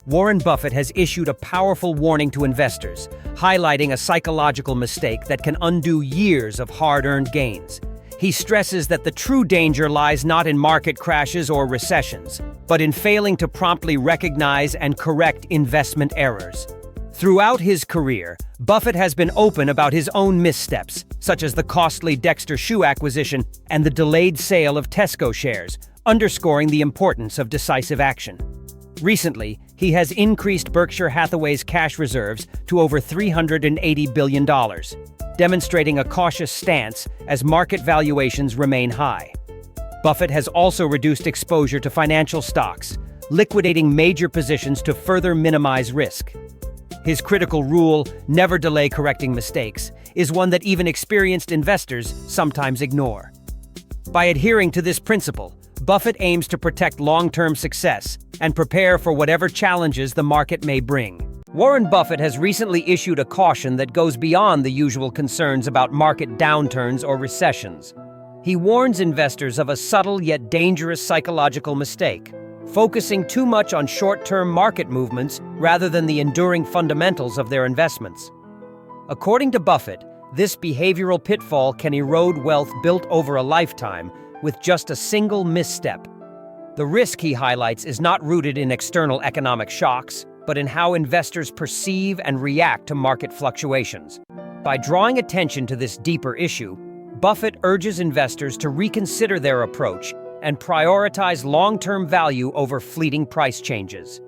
Warren Buffett has issued a powerful warning to investors, highlighting a psychological mistake that can undo years of hard-earned gains. He stresses that the true danger lies not in market crashes or recessions, but in failing to promptly recognize and correct investment errors. Throughout his career, Buffett has been open about his own missteps, such as the costly Dexter shoe acquisition and the delayed sale of Tesco shares, underscoring the importance of decisive action. Recently, he has increased Berkshire Hathaway's cash reserves to over $380 billion, demonstrating a cautious stance as market valuations remain high. Buffett has also reduced exposure to financial stocks, liquidating major positions to further minimize risk. His critical rule, never delay correcting mistakes, is one that even experienced investors sometimes ignore. By adhering to this principle, Buffett aims to protect long-term success and prepare for whatever challenges the market may bring. Warren Buffett has recently issued a caution that goes beyond the usual concerns about market downturns or recessions. He warns investors of a subtle yet dangerous psychological mistake, focusing too much on short-term market movements rather than the enduring fundamentals of their investments. According to Buffett, this behavioral pitfall can erode wealth built over a lifetime with just a single misstep. The risk, he highlights, is not rooted in external economic shocks, but in how investors perceive and react to market fluctuations. By drawing attention to this deeper issue, Buffett urges investors to reconsider their approach and prioritize long-term value over fleeting price changes.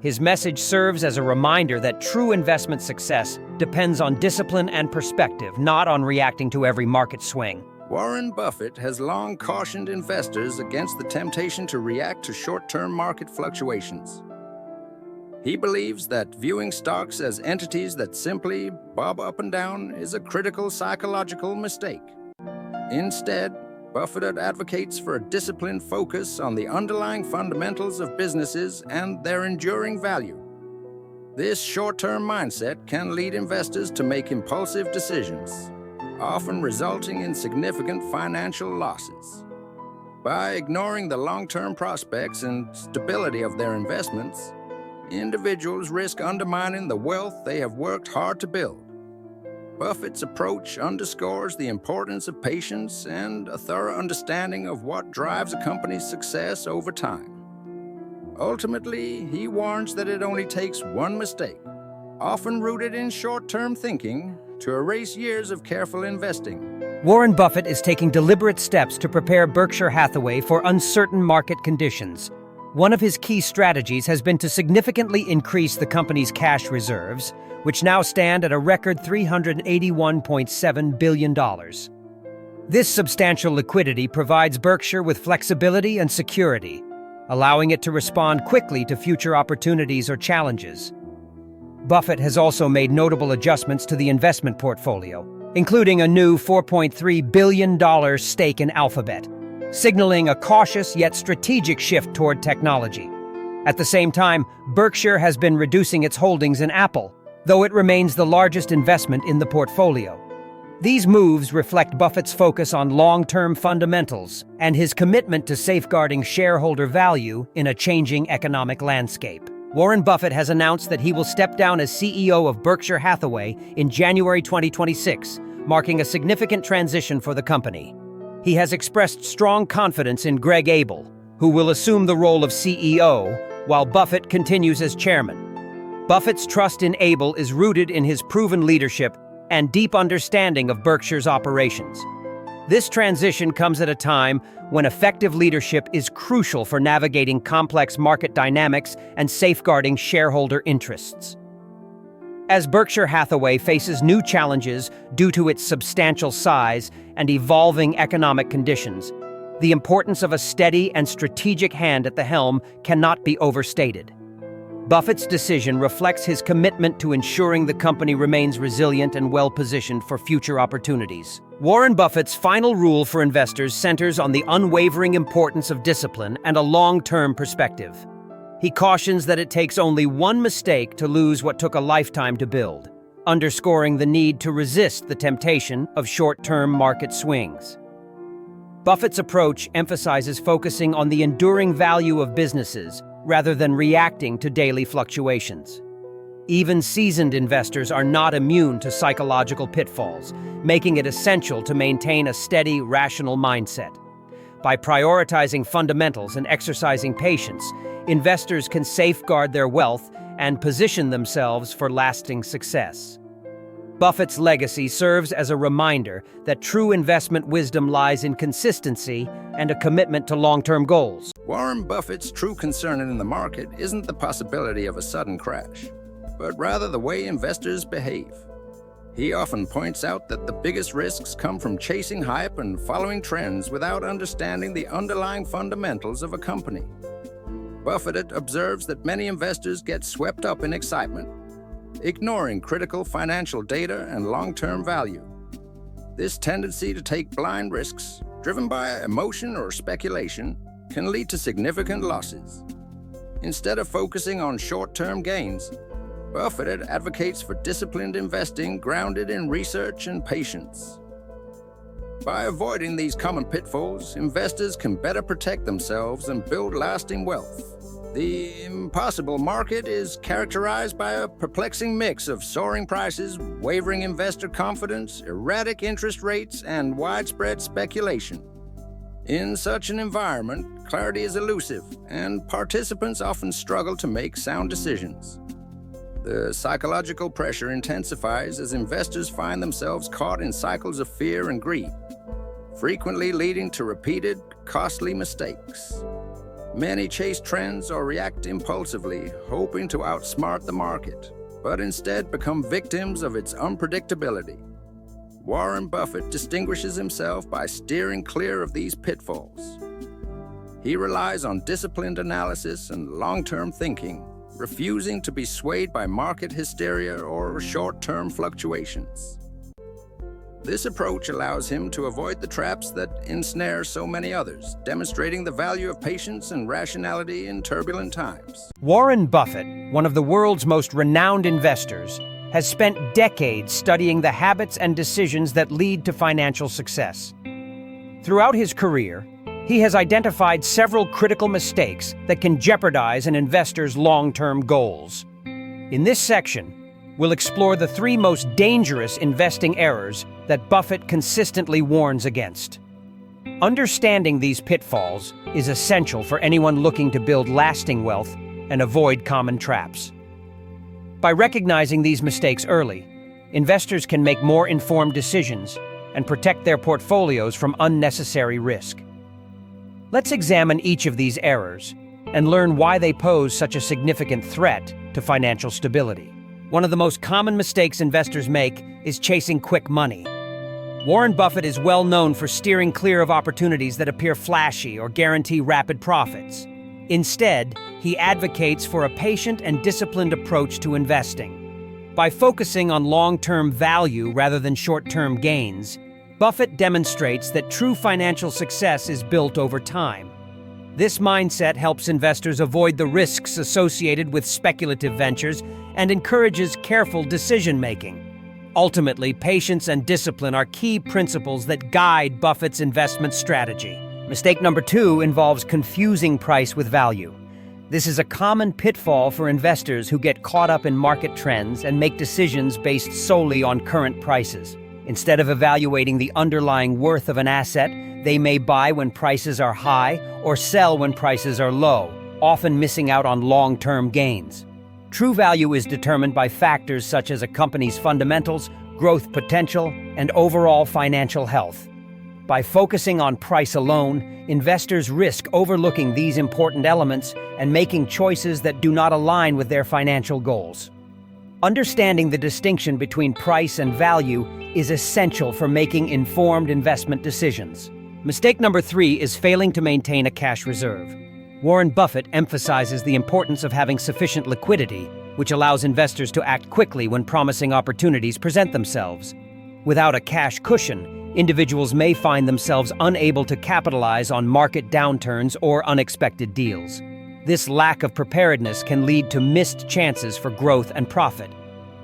His message serves as a reminder that true investment success depends on discipline and perspective, not on reacting to every market swing. Warren Buffett has long cautioned investors against the temptation to react to short-term market fluctuations. He believes that viewing stocks as entities that simply bob up and down is a critical psychological mistake. Instead, Buffett advocates for a disciplined focus on the underlying fundamentals of businesses and their enduring value. This short-term mindset can lead investors to make impulsive decisions, often resulting in significant financial losses. By ignoring the long-term prospects and stability of their investments, individuals risk undermining the wealth they have worked hard to build. Buffett's approach underscores the importance of patience and a thorough understanding of what drives a company's success over time. Ultimately, he warns that it only takes one mistake, often rooted in short-term thinking, to erase years of careful investing. Warren Buffett is taking deliberate steps to prepare Berkshire Hathaway for uncertain market conditions. One of his key strategies has been to significantly increase the company's cash reserves, which now stand at a record $381.7 billion. This substantial liquidity provides Berkshire with flexibility and security, allowing it to respond quickly to future opportunities or challenges. Buffett has also made notable adjustments to the investment portfolio, including a new $4.3 billion stake in Alphabet, signaling a cautious yet strategic shift toward technology. At the same time, Berkshire has been reducing its holdings in Apple, though it remains the largest investment in the portfolio. These moves reflect Buffett's focus on long-term fundamentals and his commitment to safeguarding shareholder value in a changing economic landscape. Warren Buffett has announced that he will step down as CEO of Berkshire Hathaway in January 2026, marking a significant transition for the company. He has expressed strong confidence in Greg Abel, who will assume the role of CEO, while Buffett continues as chairman. Buffett's trust in Abel is rooted in his proven leadership and deep understanding of Berkshire's operations. This transition comes at a time when effective leadership is crucial for navigating complex market dynamics and safeguarding shareholder interests. As Berkshire Hathaway faces new challenges due to its substantial size and evolving economic conditions, the importance of a steady and strategic hand at the helm cannot be overstated. Buffett's decision reflects his commitment to ensuring the company remains resilient and well-positioned for future opportunities. Warren Buffett's final rule for investors centers on the unwavering importance of discipline and a long-term perspective. He cautions that it takes only one mistake to lose what took a lifetime to build, underscoring the need to resist the temptation of short-term market swings. Buffett's approach emphasizes focusing on the enduring value of businesses rather than reacting to daily fluctuations. Even seasoned investors are not immune to psychological pitfalls, making it essential to maintain a steady, rational mindset. By prioritizing fundamentals and exercising patience, investors can safeguard their wealth and position themselves for lasting success. Buffett's legacy serves as a reminder that true investment wisdom lies in consistency and a commitment to long-term goals. Warren Buffett's true concern in the market isn't the possibility of a sudden crash, but rather the way investors behave. He often points out that the biggest risks come from chasing hype and following trends without understanding the underlying fundamentals of a company. Buffett observes that many investors get swept up in excitement, ignoring critical financial data and long-term value. This tendency to take blind risks, driven by emotion or speculation, can lead to significant losses. Instead of focusing on short-term gains, Buffett advocates for disciplined investing grounded in research and patience. By avoiding these common pitfalls, investors can better protect themselves and build lasting wealth. The impossible market is characterized by a perplexing mix of soaring prices, wavering investor confidence, erratic interest rates, and widespread speculation. In such an environment, clarity is elusive, and participants often struggle to make sound decisions. The psychological pressure intensifies as investors find themselves caught in cycles of fear and greed, frequently leading to repeated, costly mistakes. Many chase trends or react impulsively, hoping to outsmart the market, but instead become victims of its unpredictability. Warren Buffett distinguishes himself by steering clear of these pitfalls. He relies on disciplined analysis and long-term thinking, refusing to be swayed by market hysteria or short-term fluctuations. This approach allows him to avoid the traps that ensnare so many others, demonstrating the value of patience and rationality in turbulent times. Warren Buffett, one of the world's most renowned investors, has spent decades studying the habits and decisions that lead to financial success. Throughout his career, he has identified several critical mistakes that can jeopardize an investor's long-term goals. In this section, we'll explore the 3 most dangerous investing errors that Buffett consistently warns against. Understanding these pitfalls is essential for anyone looking to build lasting wealth and avoid common traps. By recognizing these mistakes early, investors can make more informed decisions and protect their portfolios from unnecessary risk. Let's examine each of these errors and learn why they pose such a significant threat to financial stability. One of the most common mistakes investors make is chasing quick money. Warren Buffett is well known for steering clear of opportunities that appear flashy or guarantee rapid profits. Instead, he advocates for a patient and disciplined approach to investing. By focusing on long-term value rather than short-term gains, Buffett demonstrates that true financial success is built over time. This mindset helps investors avoid the risks associated with speculative ventures and encourages careful decision-making. Ultimately, patience and discipline are key principles that guide Buffett's investment strategy. Mistake number 2 involves confusing price with value. This is a common pitfall for investors who get caught up in market trends and make decisions based solely on current prices. Instead of evaluating the underlying worth of an asset, they may buy when prices are high or sell when prices are low, often missing out on long-term gains. True value is determined by factors such as a company's fundamentals, growth potential, and overall financial health. By focusing on price alone, investors risk overlooking these important elements and making choices that do not align with their financial goals. Understanding the distinction between price and value is essential for making informed investment decisions. Mistake number 3 is failing to maintain a cash reserve. Warren Buffett emphasizes the importance of having sufficient liquidity, which allows investors to act quickly when promising opportunities present themselves. Without a cash cushion, individuals may find themselves unable to capitalize on market downturns or unexpected deals. This lack of preparedness can lead to missed chances for growth and profit.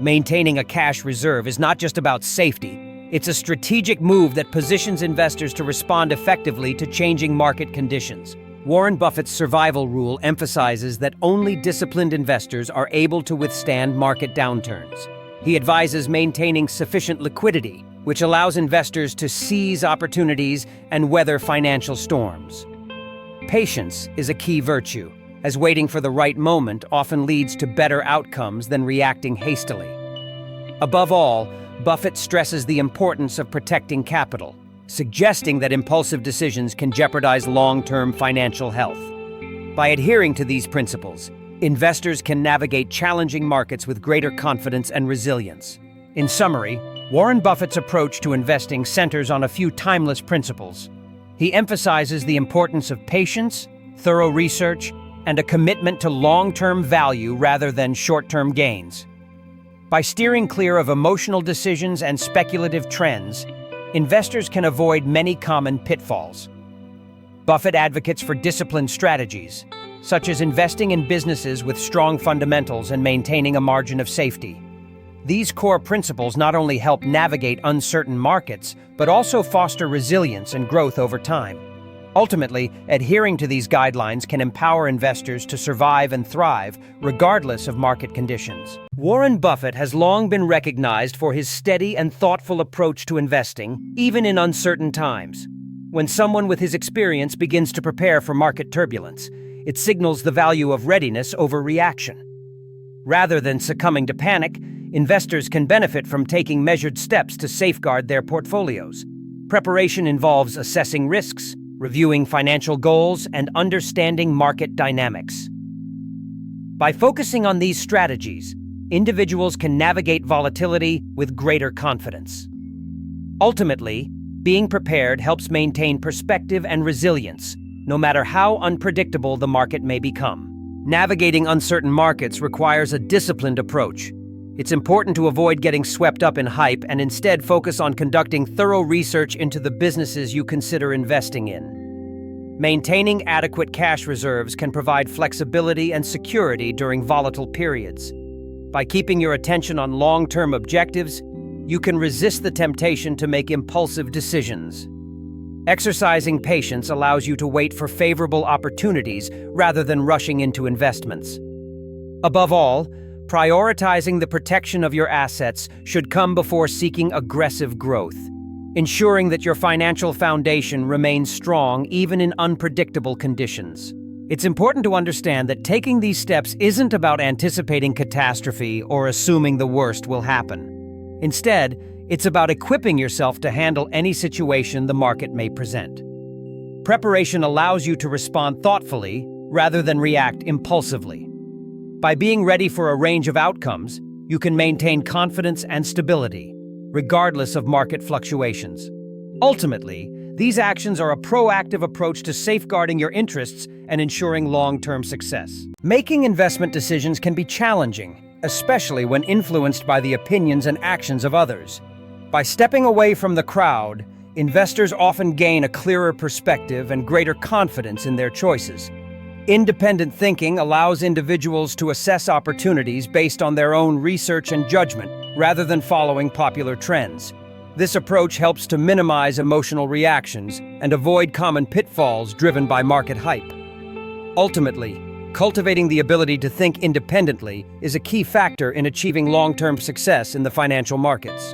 Maintaining a cash reserve is not just about safety. It's a strategic move that positions investors to respond effectively to changing market conditions. Warren Buffett's survival rule emphasizes that only disciplined investors are able to withstand market downturns. He advises maintaining sufficient liquidity, which allows investors to seize opportunities and weather financial storms. Patience is a key virtue, as waiting for the right moment often leads to better outcomes than reacting hastily. Above all, Buffett stresses the importance of protecting capital, suggesting that impulsive decisions can jeopardize long-term financial health. By adhering to these principles, investors can navigate challenging markets with greater confidence and resilience. In summary, Warren Buffett's approach to investing centers on a few timeless principles. He emphasizes the importance of patience, thorough research, and a commitment to long-term value rather than short-term gains. By steering clear of emotional decisions and speculative trends, investors can avoid many common pitfalls. Buffett advocates for disciplined strategies, such as investing in businesses with strong fundamentals and maintaining a margin of safety. These core principles not only help navigate uncertain markets, but also foster resilience and growth over time. Ultimately, adhering to these guidelines can empower investors to survive and thrive, regardless of market conditions. Warren Buffett has long been recognized for his steady and thoughtful approach to investing, even in uncertain times. When someone with his experience begins to prepare for market turbulence, it signals the value of readiness over reaction. Rather than succumbing to panic, investors can benefit from taking measured steps to safeguard their portfolios. Preparation involves assessing risks, reviewing financial goals, and understanding market dynamics. By focusing on these strategies, individuals can navigate volatility with greater confidence. Ultimately, being prepared helps maintain perspective and resilience, no matter how unpredictable the market may become. Navigating uncertain markets requires a disciplined approach. It's important to avoid getting swept up in hype and instead focus on conducting thorough research into the businesses you consider investing in. Maintaining adequate cash reserves can provide flexibility and security during volatile periods. By keeping your attention on long-term objectives, you can resist the temptation to make impulsive decisions. Exercising patience allows you to wait for favorable opportunities rather than rushing into investments. Above all, prioritizing the protection of your assets should come before seeking aggressive growth, ensuring that your financial foundation remains strong even in unpredictable conditions. It's important to understand that taking these steps isn't about anticipating catastrophe or assuming the worst will happen. Instead, it's about equipping yourself to handle any situation the market may present. Preparation allows you to respond thoughtfully rather than react impulsively. By being ready for a range of outcomes, you can maintain confidence and stability, regardless of market fluctuations. Ultimately, these actions are a proactive approach to safeguarding your interests and ensuring long-term success. Making investment decisions can be challenging, especially when influenced by the opinions and actions of others. By stepping away from the crowd, investors often gain a clearer perspective and greater confidence in their choices. Independent thinking allows individuals to assess opportunities based on their own research and judgment, rather than following popular trends. This approach helps to minimize emotional reactions and avoid common pitfalls driven by market hype. Ultimately, cultivating the ability to think independently is a key factor in achieving long-term success in the financial markets.